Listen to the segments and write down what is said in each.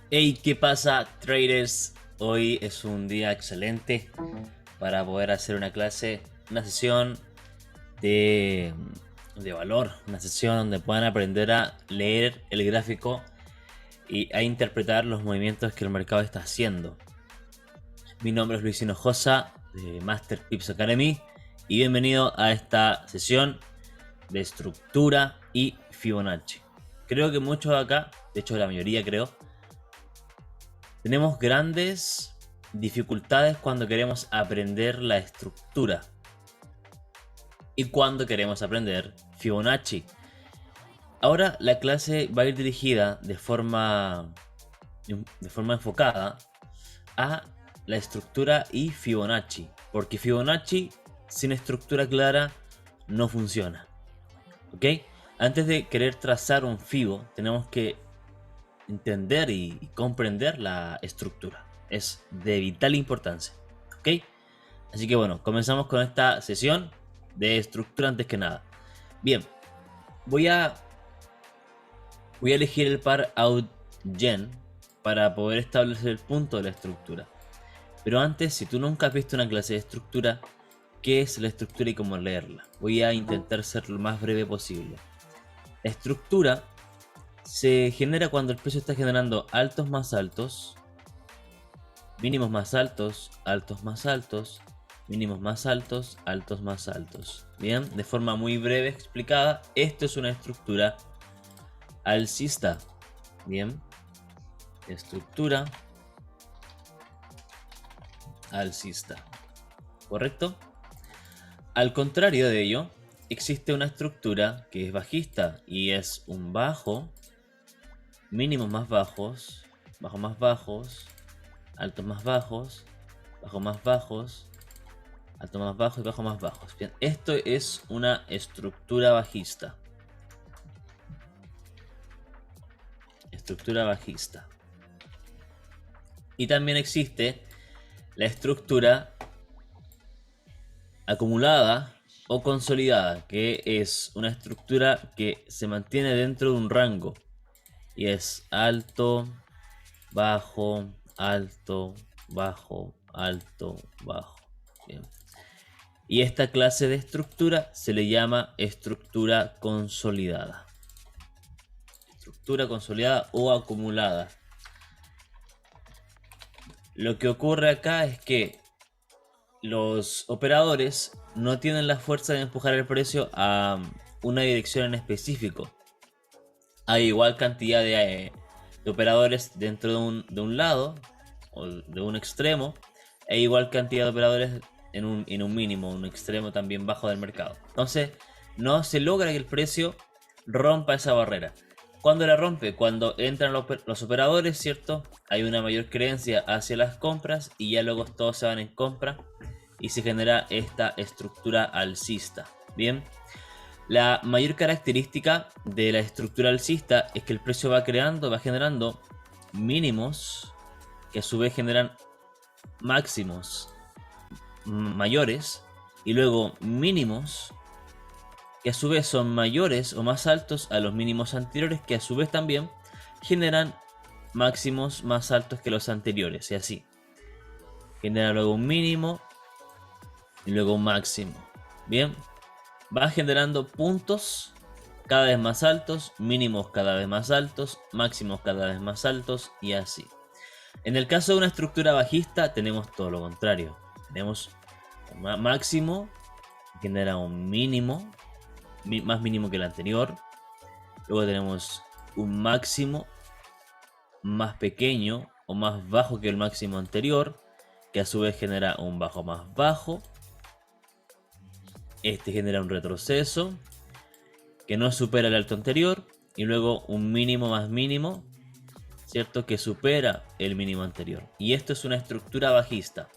Hey, ¿qué pasa, traders? Hoy es un día excelente para poder hacer una clase, una sesión de, de valor, una sesión donde puedan aprender a leer el gráfico y a interpretar los movimientos que el mercado está haciendo. Mi nombre es Luis Hinojosa de Master Pips Academy y bienvenido a esta sesión de estructura y Fibonacci. Creo que muchos acá, de hecho la mayoría creo, tenemos grandes dificultades cuando queremos aprender la estructura y cuando queremos aprender Fibonacci. Ahora la clase va a ir dirigida de forma enfocada a la estructura y Fibonacci, porque Fibonacci sin estructura clara no funciona. ¿Ok? Antes de querer trazar un Fibo, tenemos que entender y comprender la estructura. Es de vital importancia. ¿Ok? Así que bueno, comenzamos con esta sesión de estructura antes que nada. Bien, voy a, voy a elegir el par OutGen para poder establecer el punto de la estructura. Pero antes, si tú nunca has visto una clase de estructura, ¿qué es la estructura y cómo leerla? Voy a intentar ser lo más breve posible. La estructura se genera cuando el precio está generando altos más altos, mínimos más altos, altos más altos, mínimos más altos, altos más altos. Bien, de forma muy breve explicada, esto es una estructura alcista. Bien, estructura alcista. ¿Correcto? Al contrario de ello, existe una estructura que es bajista y es un bajo, mínimos más bajos, bajos más bajos, altos más bajos, bajos más bajos, alto más bajo y bajo más bajos. Bien, esto es una estructura bajista. Estructura bajista. Y también existe la estructura acumulada o consolidada, que es una estructura que se mantiene dentro de un rango. Y es alto, bajo, alto, bajo, alto, bajo. Bien. Y esta clase de estructura se le llama estructura consolidada. Estructura consolidada o acumulada. Lo que ocurre acá es que los operadores no tienen la fuerza de empujar el precio a una dirección en específico. Hay igual cantidad de operadores dentro de un lado o de un extremo, e igual cantidad de operadores en un mínimo, un extremo también bajo del mercado. Entonces, no se logra que el precio rompa esa barrera. ¿Cuándo la rompe? Cuando entran los operadores, ¿cierto? Hay una mayor creencia hacia las compras y ya luego todos se van en compra y se genera esta estructura alcista. Bien, la mayor característica de la estructura alcista es que el precio va generando mínimos que a su vez generan máximos mayores y luego mínimos que a su vez son mayores o más altos a los mínimos anteriores, que a su vez también generan máximos más altos que los anteriores, y así genera luego un mínimo y luego un máximo. Bien, va generando puntos cada vez más altos, mínimos cada vez más altos, máximos cada vez más altos y así. En el caso de una estructura bajista tenemos todo lo contrario. Tenemos un máximo que genera un mínimo, más mínimo que el anterior. Luego tenemos un máximo más pequeño o más bajo que el máximo anterior, que a su vez genera un bajo más bajo. Este genera un retroceso que no supera el alto anterior, y luego un mínimo más mínimo, ¿cierto? Que supera el mínimo anterior. Y esto es una estructura bajista.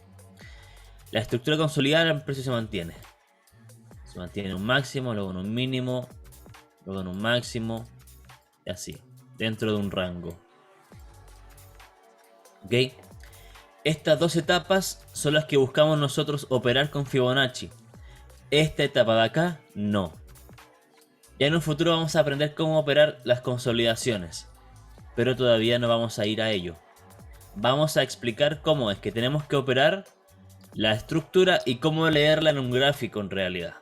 La estructura consolidada el precio se mantiene. Se mantiene en un máximo, luego en un mínimo, luego en un máximo, y así, dentro de un rango. ¿Ok? Estas dos etapas son las que buscamos nosotros operar con Fibonacci. Esta etapa de acá, no. Ya en un futuro vamos a aprender cómo operar las consolidaciones. pero todavía no vamos a ir a ello. Vamos a explicar cómo es que tenemos que operar la estructura y cómo leerla en un gráfico en realidad.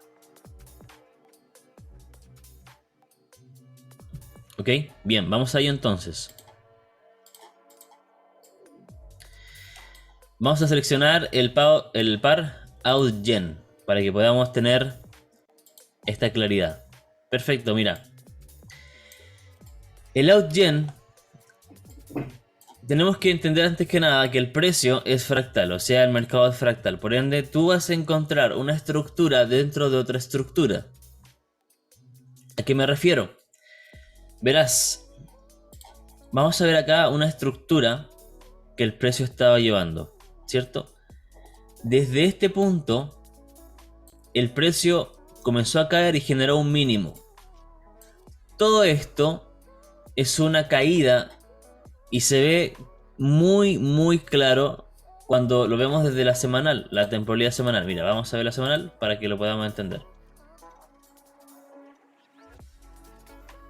¿Ok? Bien, vamos a ello entonces. Vamos a seleccionar el par outgen para que podamos tener esta claridad. Perfecto, mira. El outgen, tenemos que entender antes que nada que el precio es fractal, o sea, el mercado es fractal. Por ende, tú vas a encontrar una estructura dentro de otra estructura. ¿A qué me refiero? Verás, vamos a ver acá una estructura que el precio estaba llevando, ¿cierto? Desde este punto, el precio comenzó a caer y generó un mínimo. Todo esto es una caída y se ve muy claro cuando lo vemos desde la semanal, la temporalidad semanal. Mira, vamos a ver la semanal para que lo podamos entender.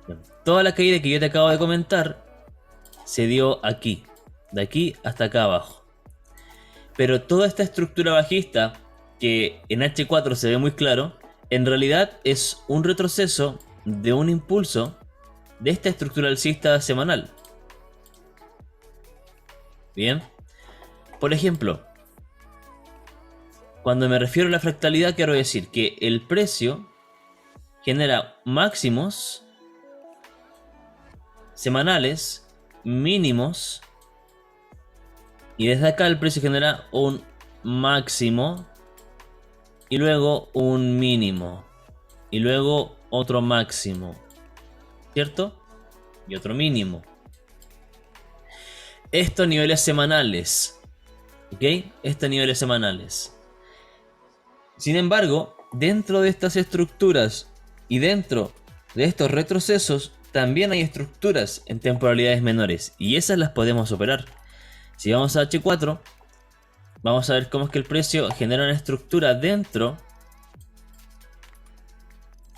Bien, toda la caída que yo te acabo de comentar se dio aquí, de aquí hasta acá abajo. Pero toda esta estructura bajista, que en H4 se ve muy claro, en realidad es un retroceso de un impulso de esta estructura alcista semanal. Bien. Por ejemplo, cuando me refiero a la fractalidad, quiero decir que el precio genera máximos semanales, mínimos, y desde acá el precio genera un máximo y luego un mínimo y luego otro máximo, ¿cierto? Y otro mínimo. Estos niveles semanales, ¿ok? Estos niveles semanales. Sin embargo, dentro de estas estructuras y dentro de estos retrocesos también hay estructuras en temporalidades menores y esas las podemos operar. Si vamos a H4, vamos a ver cómo es que el precio genera una estructura dentro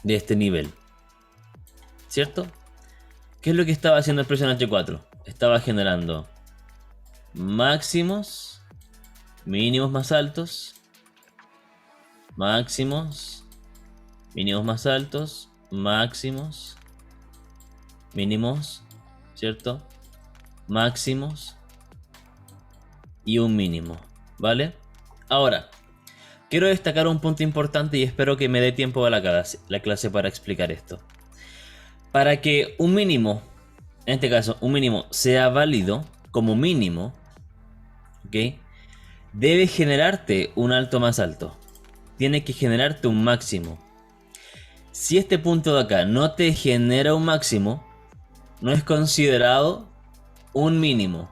de este nivel, ¿cierto? ¿Qué es lo que estaba haciendo el precio en H4? Estaba generando máximos, mínimos más altos, máximos, mínimos más altos, máximos, mínimos, ¿cierto? Máximos y un mínimo, ¿vale? Ahora, quiero destacar un punto importante y espero que me dé tiempo a la clase para explicar esto. Para que un mínimo, en este caso un mínimo, sea válido como mínimo, ¿ok? Debe generarte un alto más alto. Tiene que generarte un máximo. Si este punto de acá no te genera un máximo, no es considerado un mínimo.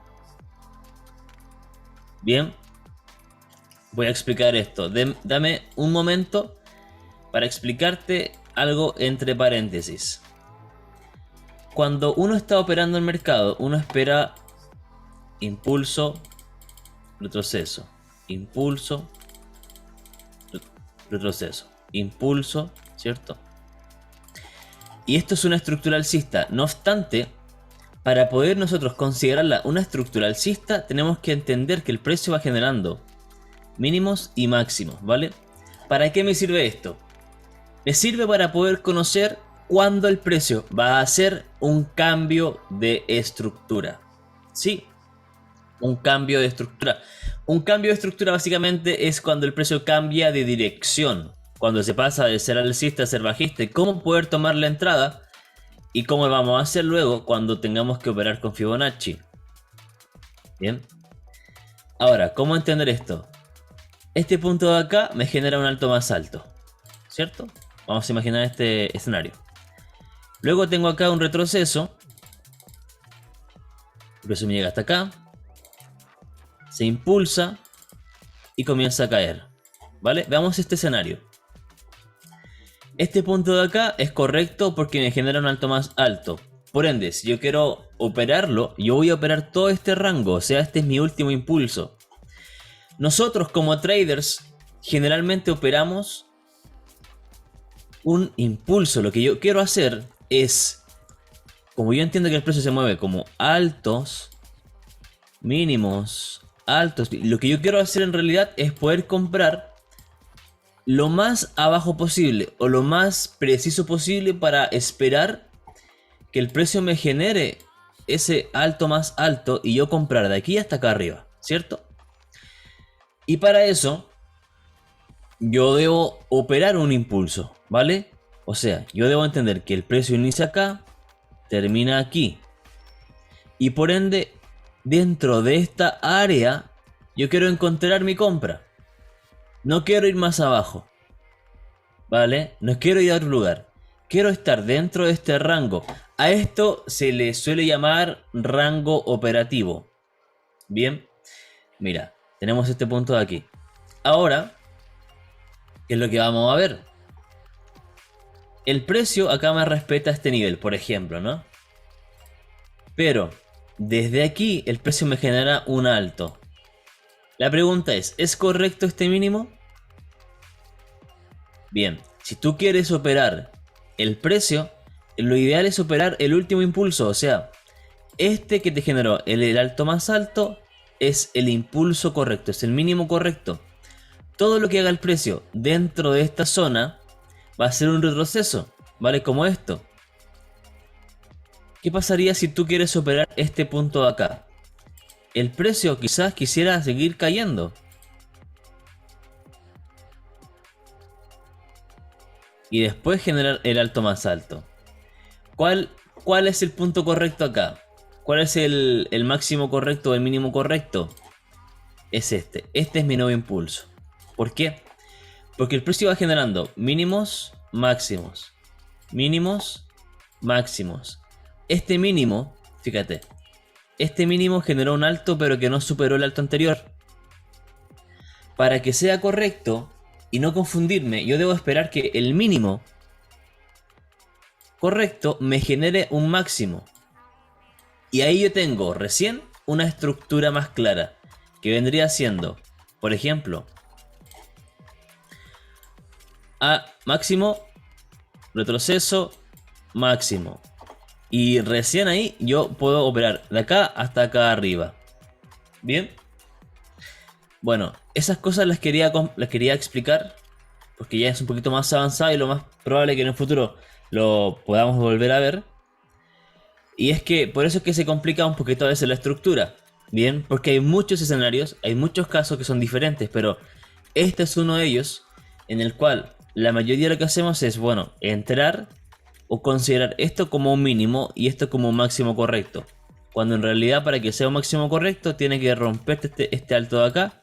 Bien, voy a explicar esto. Dame un momento para explicarte algo entre paréntesis. Cuando uno está operando el mercado, uno espera impulso, retroceso, impulso, retroceso, impulso, ¿cierto? Y esto es una estructura alcista. No obstante, para poder nosotros considerarla una estructura alcista, tenemos que entender que el precio va generando mínimos y máximos, ¿vale? ¿Para qué me sirve esto? Me sirve para poder conocer cuándo el precio va a hacer un cambio de estructura. Sí, un cambio de estructura. Un cambio de estructura básicamente es cuando el precio cambia de dirección. Cuando se pasa de ser alcista a ser bajista. Y cómo poder tomar la entrada. Y cómo vamos a hacer luego cuando tengamos que operar con Fibonacci. Bien. Ahora, ¿cómo entender esto? Este punto de acá me genera un alto más alto, ¿cierto? Vamos a imaginar este escenario. Luego tengo acá un retroceso. El precio me llega hasta acá. Se impulsa y comienza a caer, ¿vale? Veamos este escenario. Este punto de acá es correcto porque me genera un alto más alto. Por ende, si yo quiero operarlo, yo voy a operar todo este rango. O sea, este es mi último impulso. Nosotros como traders generalmente operamos un impulso. Lo que yo quiero hacer es como yo entiendo que el precio se mueve como altos, mínimos, altos, lo que yo quiero hacer en realidad es poder comprar lo más abajo posible o lo más preciso posible para esperar que el precio me genere ese alto más alto y yo comprar de aquí hasta acá arriba, ¿cierto? Y para eso yo debo operar un impulso, ¿vale? O sea, yo debo entender que el precio inicia acá, termina aquí. Y por ende, dentro de esta área, yo quiero encontrar mi compra. No quiero ir más abajo, ¿vale? No quiero ir a otro lugar. Quiero estar dentro de este rango. A esto se le suele llamar rango operativo. Bien, mira, tenemos este punto de aquí. Ahora, ¿qué es lo que vamos a ver? El precio acá me respeta este nivel, por ejemplo, ¿no? Pero desde aquí el precio me genera un alto. La pregunta ¿es correcto este mínimo? Bien, si tú quieres operar el precio, lo ideal es operar el último impulso, o sea, este que te generó el alto más alto es el impulso correcto, es el mínimo correcto. Todo lo que haga el precio dentro de esta zona va a ser un retroceso, ¿vale? Como esto. ¿Qué pasaría si tú quieres operar este punto de acá? El precio quizás quisiera seguir cayendo. Y después generar el alto más alto. ¿Cuál es el punto correcto acá? ¿Cuál es el máximo correcto o el mínimo correcto? Es este. Este es mi nuevo impulso. ¿Por qué? Porque el precio va generando mínimos, máximos. Mínimos, máximos. Este mínimo, fíjate. Este mínimo generó un alto pero que no superó el alto anterior. Para que sea correcto y no confundirme, yo debo esperar que el mínimo correcto me genere un máximo. Y ahí yo tengo recién una estructura más clara, que vendría siendo, por ejemplo, A máximo, retroceso, máximo. Y recién ahí yo puedo operar de acá hasta acá arriba. Bien. Bueno, esas cosas las quería explicar porque ya es un poquito más avanzado y lo más probable que en el futuro lo podamos volver a ver. Y es que por eso es que se complica un poquito a veces la estructura. Bien, porque hay muchos escenarios, hay muchos casos que son diferentes, pero este es uno de ellos en el cual la mayoría de lo que hacemos es, bueno, entrar o considerar esto como un mínimo y esto como un máximo correcto. Cuando en realidad para que sea un máximo correcto tiene que romperte este alto de acá.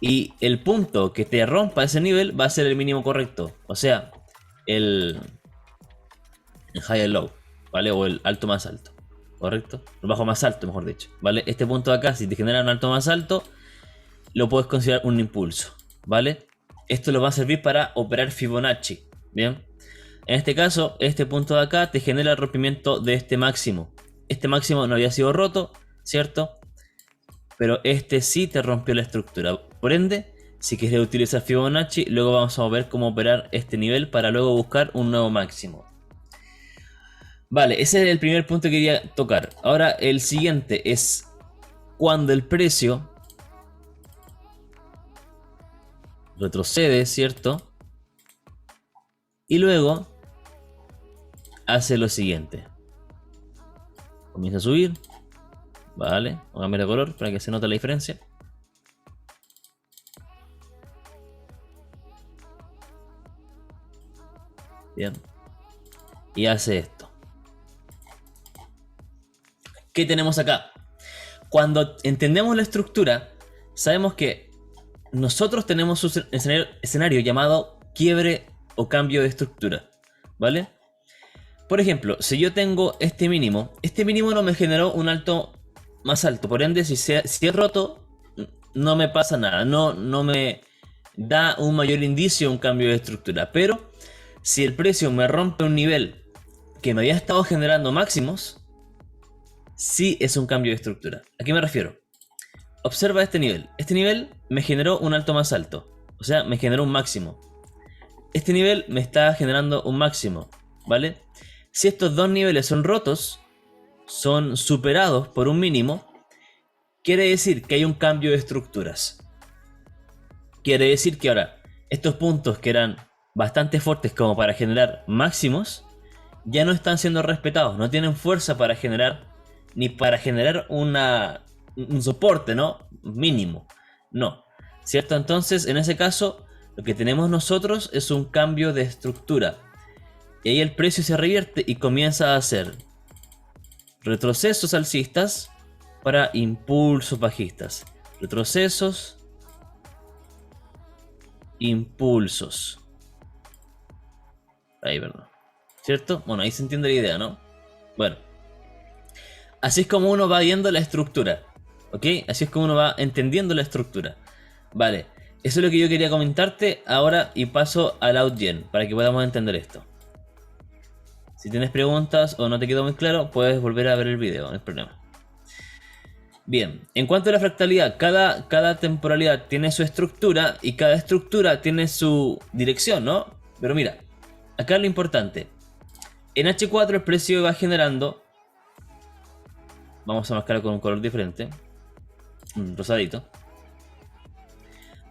Y el punto que te rompa ese nivel va a ser el mínimo correcto. O sea, el high and low, ¿vale? O el alto más alto, ¿correcto? El bajo más alto, mejor dicho, ¿vale? Este punto de acá, si te genera un alto más alto, lo puedes considerar un impulso, ¿vale? Esto lo va a servir para operar Fibonacci, ¿bien? En este caso, este punto de acá te genera el rompimiento de este máximo. Este máximo no había sido roto, ¿cierto? Pero este sí te rompió la estructura. Por ende, si quieres utilizar Fibonacci, luego vamos a ver cómo operar este nivel para luego buscar un nuevo máximo. Vale, ese es el primer punto que quería tocar. Ahora el siguiente es cuando el precio retrocede, ¿cierto? Y luego hace lo siguiente. Comienza a subir. Vale, vamos a cambiar de color para que se note la diferencia. Bien. Y hace esto. ¿Qué tenemos acá? Cuando entendemos la estructura, sabemos que nosotros tenemos un escenario llamado quiebre o cambio de estructura, ¿vale? Por ejemplo, si yo tengo este mínimo no me generó un alto más alto, por ende si es roto, no me pasa nada, no me da un mayor indicio, un cambio de estructura. Pero si el precio me rompe un nivel que me había estado generando máximos, sí es un cambio de estructura. ¿A qué me refiero? Observa este nivel. Este nivel me generó un alto más alto, o sea, me generó un máximo. Este nivel me está generando un máximo, ¿vale? Si estos dos niveles son rotos, son superados por un mínimo, quiere decir que hay un cambio de estructuras. Quiere decir que ahora estos puntos que eran bastante fuertes como para generar máximos, ya no están siendo respetados, no tienen fuerza para generar, ni para generar un soporte, ¿no? Mínimo. No. ¿Cierto? Entonces, en ese caso, lo que tenemos nosotros es un cambio de estructura. Y ahí el precio se revierte y comienza a hacer retrocesos alcistas para impulsos bajistas. Retrocesos, impulsos. Ahí, perdón. ¿Cierto? Bueno, ahí se entiende la idea, ¿no? Bueno. Así es como uno va viendo la estructura. ¿Ok? Así es como uno va entendiendo la estructura. Vale. Eso es lo que yo quería comentarte ahora y paso al outgen para que podamos entender esto. Si tienes preguntas o no te quedó muy claro, puedes volver a ver el video, no hay problema. Bien, en cuanto a la fractalidad, cada temporalidad tiene su estructura y cada estructura tiene su dirección, ¿no? Pero mira, acá lo importante. En H4 el precio va generando. Vamos a marcarlo con un color diferente. Un rosadito.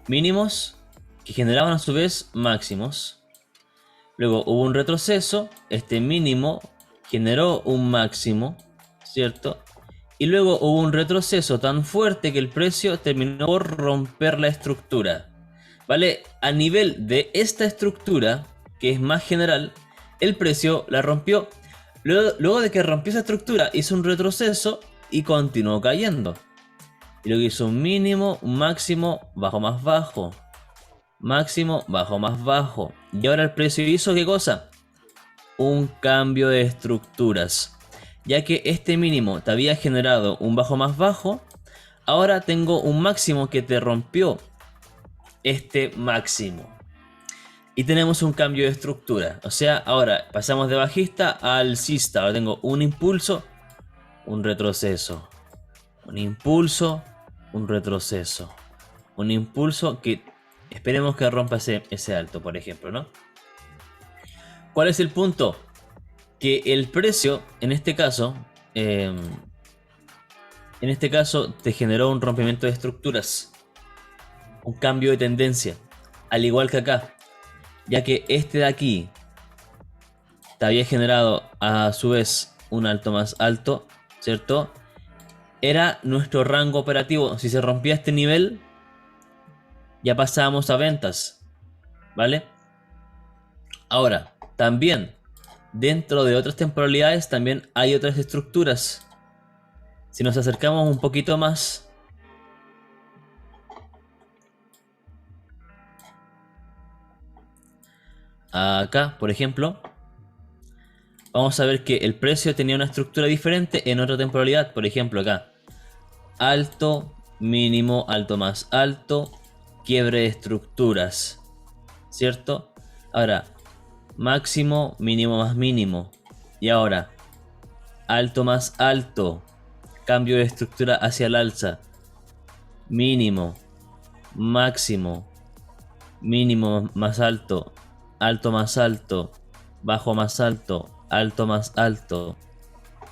Mínimos que generaban a su vez máximos. Luego hubo un retroceso. Este mínimo generó un máximo, ¿cierto? Y luego hubo un retroceso tan fuerte que el precio terminó por romper la estructura. ¿Vale? A nivel de esta estructura, que es más general, el precio la rompió. Luego de que rompió esa estructura, hizo un retroceso y continuó cayendo. Y luego hizo un mínimo, un máximo, bajo más bajo. Máximo, bajo más bajo. Y ahora el precio hizo ¿qué cosa? Un cambio de estructuras. Ya que este mínimo te había generado un bajo más bajo, ahora tengo un máximo que te rompió este máximo. Y tenemos un cambio de estructura. O sea, ahora pasamos de bajista a alcista. Ahora tengo un impulso, un retroceso. Un impulso, un retroceso. Un impulso que esperemos que rompa ese alto, por ejemplo, ¿no? ¿Cuál es el punto? Que el precio, en este caso, te generó un rompimiento de estructuras. Un cambio de tendencia. Al igual que acá. Ya que este de aquí te había generado a su vez un alto más alto, ¿cierto? Era nuestro rango operativo. Si se rompía este nivel, ya pasábamos a ventas, ¿vale? Ahora, también, dentro de otras temporalidades, también hay otras estructuras. Si nos acercamos un poquito más, acá, por ejemplo, vamos a ver que el precio tenía una estructura diferente en otra temporalidad. Por ejemplo, acá, alto, mínimo, alto más alto, quiebre de estructuras, ¿cierto? Ahora, máximo, mínimo más mínimo. Y ahora, alto más alto, cambio de estructura hacia el alza, mínimo, máximo, mínimo más alto, alto más alto, bajo más alto, alto más alto,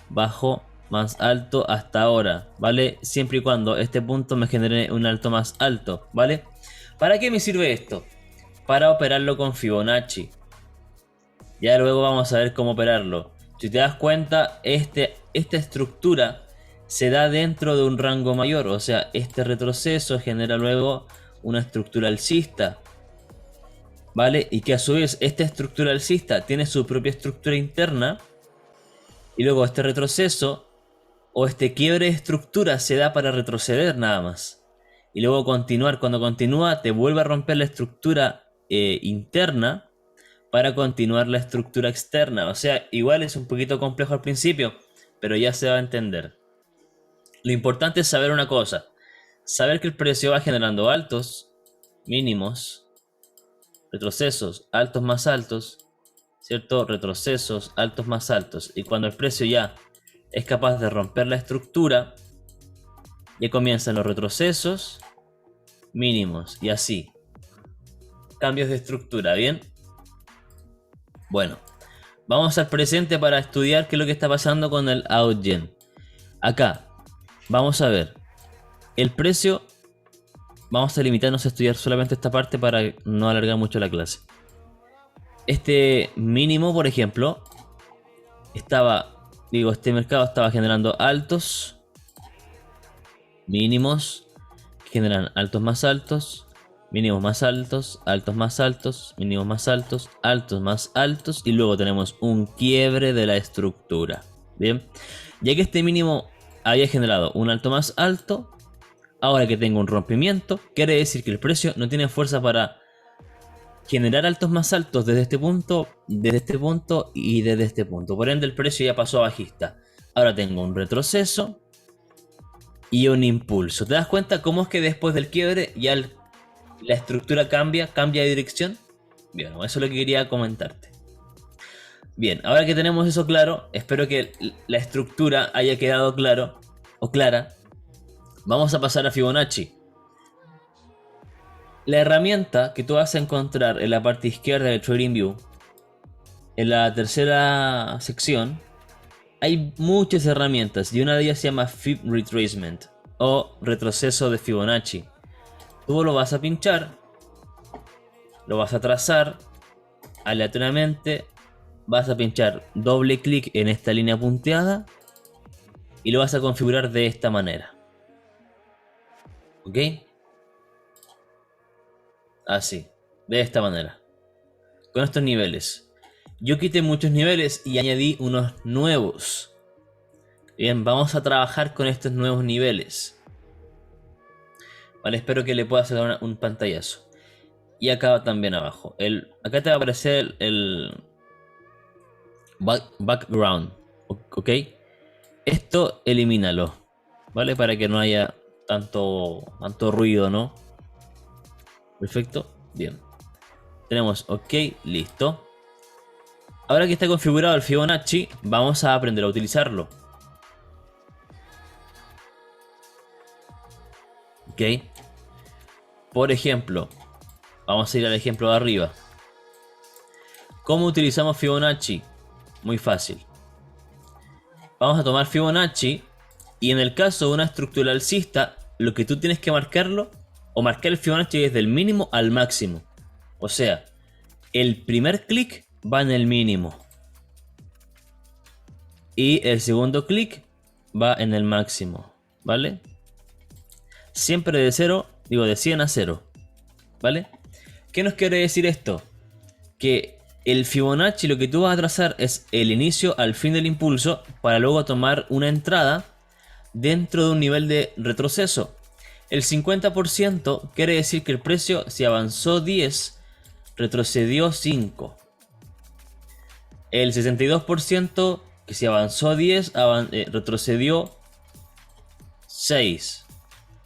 bajo más alto hasta ahora, ¿vale? Siempre y cuando este punto me genere un alto más alto, ¿vale? ¿Para qué me sirve esto? Para operarlo con Fibonacci. Ya luego vamos a ver cómo operarlo. Si te das cuenta, esta estructura se da dentro de un rango mayor, o sea, este retroceso genera luego una estructura alcista, ¿vale? Y que a su vez esta estructura alcista tiene su propia estructura interna, y luego este retroceso o este quiebre de estructura se da para retroceder nada más. Y luego continuar, cuando continúa te vuelve a romper la estructura interna para continuar la estructura externa. O sea, igual es un poquito complejo al principio, pero ya se va a entender. Lo importante es saber una cosa, saber que el precio va generando altos, mínimos, retrocesos, altos más altos, ¿cierto? Retrocesos, altos más altos. Y cuando el precio ya es capaz de romper la estructura, ya comienzan los retrocesos, mínimos y así. Cambios de estructura, ¿bien? Bueno, vamos al presente para estudiar qué es lo que está pasando con el outgen. Acá, vamos a ver. El precio, vamos a limitarnos a estudiar solamente esta parte para no alargar mucho la clase. Este mínimo, por ejemplo, este mercado estaba generando altos, mínimos, generan altos más altos, mínimos más altos, altos más altos, mínimos más altos, altos más altos, y luego tenemos un quiebre de la estructura. Bien, ya que este mínimo había generado un alto más alto, ahora que tengo un rompimiento, quiere decir que el precio no tiene fuerza para generar altos más altos desde este punto y desde este punto. Por ende, el precio ya pasó a bajista. Ahora tengo un retroceso y un impulso. ¿Te das cuenta cómo es que después del quiebre ya la estructura cambia de dirección? Bien, eso es lo que quería comentarte. Bien, ahora que tenemos eso claro, espero que la estructura haya quedado claro o clara. Vamos a pasar a Fibonacci. La herramienta que tú vas a encontrar en la parte izquierda de TradingView, en la tercera sección, hay muchas herramientas y una de ellas se llama Fib Retracement o retroceso de Fibonacci. Tú lo vas a pinchar, lo vas a trazar aleatoriamente, vas a pinchar doble clic en esta línea punteada y lo vas a configurar de esta manera. ¿Ok? Así, de esta manera. Con estos niveles. Yo quité muchos niveles y añadí unos nuevos. Bien, vamos a trabajar con estos nuevos niveles. Vale, espero que le pueda hacer un pantallazo. Y acá también abajo. Acá te va a aparecer el background. ¿Ok? Esto elimínalo. ¿Vale? Para que no haya tanto ruido, ¿no? Perfecto. Bien. Tenemos OK, listo. Ahora que está configurado el Fibonacci, vamos a aprender a utilizarlo. Ok. Por ejemplo, vamos a ir al ejemplo de arriba. ¿Cómo utilizamos Fibonacci? Muy fácil. Vamos a tomar Fibonacci y en el caso de una estructura alcista, lo que tú tienes que marcarlo o marcar el Fibonacci desde el mínimo al máximo. O sea, el primer clic va en el mínimo y el segundo clic va en el máximo, ¿vale? Siempre de 100 a 0, ¿vale? ¿Qué nos quiere decir esto? Que el Fibonacci lo que tú vas a trazar es el inicio al fin del impulso para luego tomar una entrada dentro de un nivel de retroceso. El 50% quiere decir que el precio, si avanzó 10, retrocedió 5. El 62% que si avanzó 10, retrocedió 6,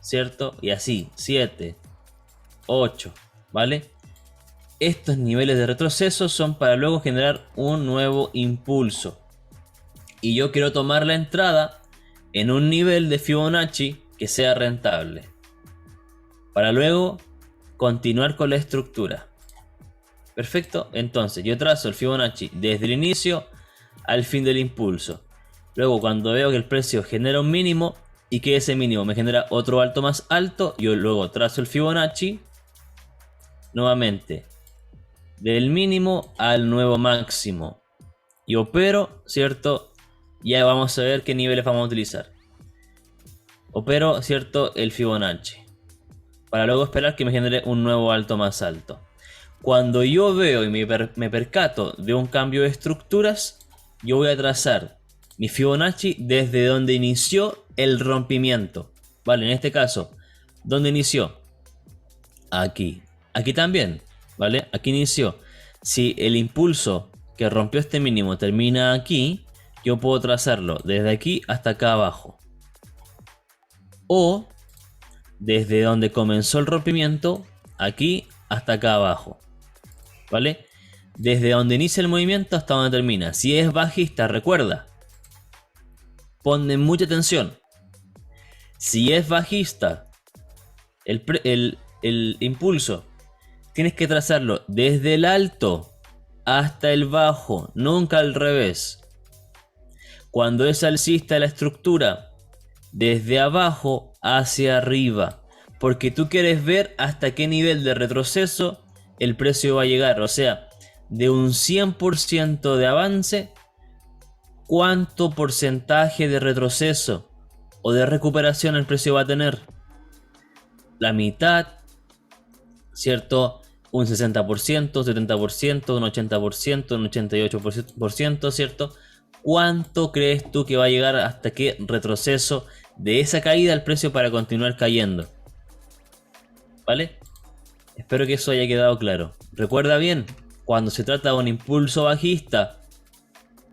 ¿cierto? Y así, 7, 8, ¿vale? Estos niveles de retroceso son para luego generar un nuevo impulso. Y yo quiero tomar la entrada en un nivel de Fibonacci que sea rentable. Para luego continuar con la estructura. Perfecto, entonces yo trazo el Fibonacci desde el inicio al fin del impulso. Luego cuando veo que el precio genera un mínimo y que ese mínimo me genera otro alto más alto, yo luego trazo el Fibonacci nuevamente del mínimo al nuevo máximo y opero, ¿cierto? Ya vamos a ver qué niveles vamos a utilizar. Opero, ¿cierto? El Fibonacci para luego esperar que me genere un nuevo alto más alto. Cuando yo veo y me percato de un cambio de estructuras, yo voy a trazar mi Fibonacci desde donde inició el rompimiento. Vale, en este caso, ¿dónde inició? Aquí. Aquí también, ¿vale? Aquí inició. Si el impulso que rompió este mínimo termina aquí, yo puedo trazarlo desde aquí hasta acá abajo. O desde donde comenzó el rompimiento, aquí hasta acá abajo. ¿Vale? Desde donde inicia el movimiento hasta donde termina. Si es bajista, recuerda, ponle mucha atención. Si es bajista, el impulso, tienes que trazarlo desde el alto hasta el bajo, nunca al revés. Cuando es alcista la estructura, desde abajo hacia arriba, porque tú quieres ver hasta qué nivel de retroceso el precio va a llegar. O sea, de un 100% de avance, ¿cuánto porcentaje de retroceso o de recuperación el precio va a tener? La mitad, ¿cierto? Un 60%, 70%, un 80%, un 88%, ¿cierto? ¿Cuánto crees tú que va a llegar hasta qué retroceso de esa caída el precio para continuar cayendo? ¿Vale? Espero que eso haya quedado claro. Recuerda bien, cuando se trata de un impulso bajista,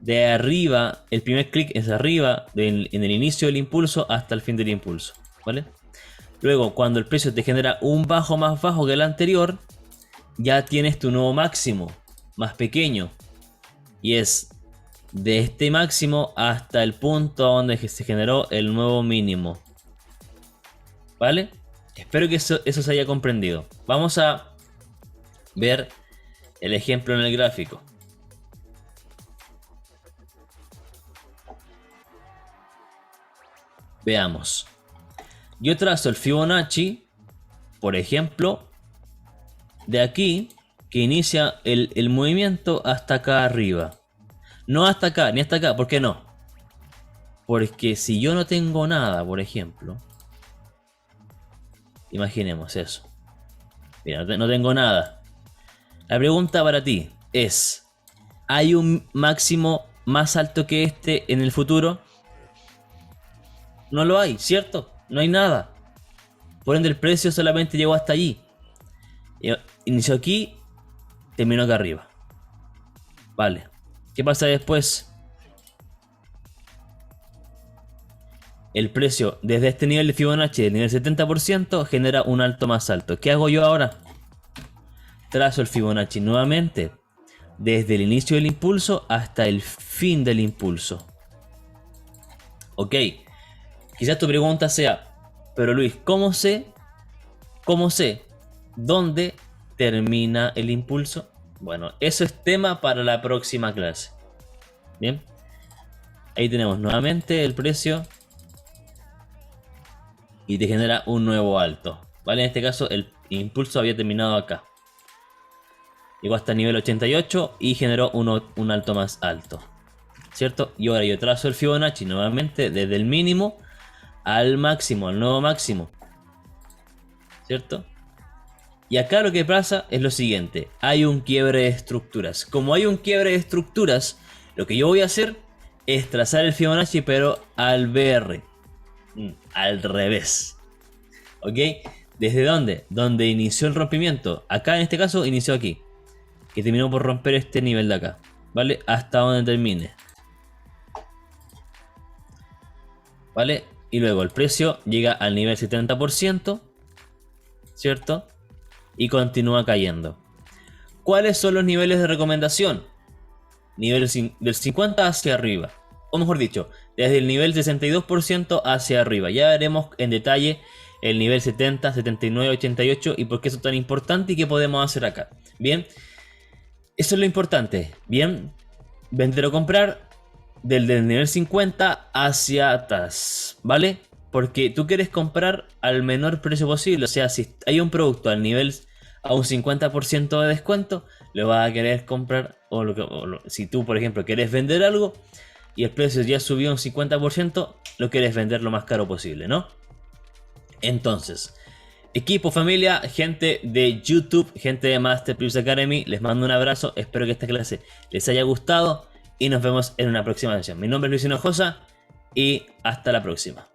de arriba, el primer clic es arriba en el inicio del impulso hasta el fin del impulso, ¿vale? Luego, cuando el precio te genera un bajo más bajo que el anterior, ya tienes tu nuevo máximo, más pequeño, y es de este máximo hasta el punto donde se generó el nuevo mínimo, ¿vale? Espero que eso se haya comprendido. Vamos a ver el ejemplo en el gráfico. Veamos. Yo trazo el Fibonacci, por ejemplo, de aquí, que inicia el movimiento hasta acá arriba. No hasta acá, ni hasta acá. ¿Por qué no? Porque si yo no tengo nada, por ejemplo, imaginemos eso. Mira, no tengo nada. La pregunta para ti es: ¿hay un máximo más alto que este en el futuro? No lo hay, ¿cierto? No hay nada. Por ende el precio solamente llegó hasta allí. Inició aquí, terminó acá arriba. Vale. ¿Qué pasa después? El precio desde este nivel de Fibonacci, del nivel 70%, genera un alto más alto. ¿Qué hago yo ahora? Trazo el Fibonacci nuevamente, desde el inicio del impulso hasta el fin del impulso. Ok. Quizás tu pregunta sea: pero Luis, ¿cómo sé dónde termina el impulso? Bueno, eso es tema para la próxima clase. Bien. Ahí tenemos nuevamente el precio. Y te genera un nuevo alto. ¿Vale? En este caso el impulso había terminado acá. Llegó hasta el nivel 88 y generó un alto más alto. ¿Cierto? Y ahora yo trazo el Fibonacci nuevamente desde el mínimo al máximo, al nuevo máximo. ¿Cierto? Y acá lo que pasa es lo siguiente: hay un quiebre de estructuras. Como hay un quiebre de estructuras, lo que yo voy a hacer es trazar el Fibonacci, pero al BR, al revés. ¿Ok? ¿Desde dónde? Donde inició el rompimiento. Acá en este caso inició aquí, que terminó por romper este nivel de acá, ¿vale? Hasta donde termine, ¿vale? Y luego el precio llega al nivel 70%, ¿cierto? Y continúa cayendo. ¿Cuáles son los niveles de recomendación? Nivel del 50 hacia arriba. O mejor dicho, desde el nivel 62% hacia arriba. Ya veremos en detalle el nivel 70, 79, 88 y por qué eso es tan importante y qué podemos hacer acá. Bien, eso es lo importante. Bien, vender o comprar desde el nivel 50 hacia atrás, ¿vale? Porque tú quieres comprar al menor precio posible. O sea, si hay un producto al nivel a un 50% de descuento, lo vas a querer comprar. Si tú, por ejemplo, quieres vender algo y el precio ya subió un 50%, lo quieres vender lo más caro posible, ¿no? Entonces, equipo, familia, gente de YouTube, gente de Master Plus Academy, les mando un abrazo. Espero que esta clase les haya gustado y nos vemos en una próxima sesión. Mi nombre es Luis Hinojosa y hasta la próxima.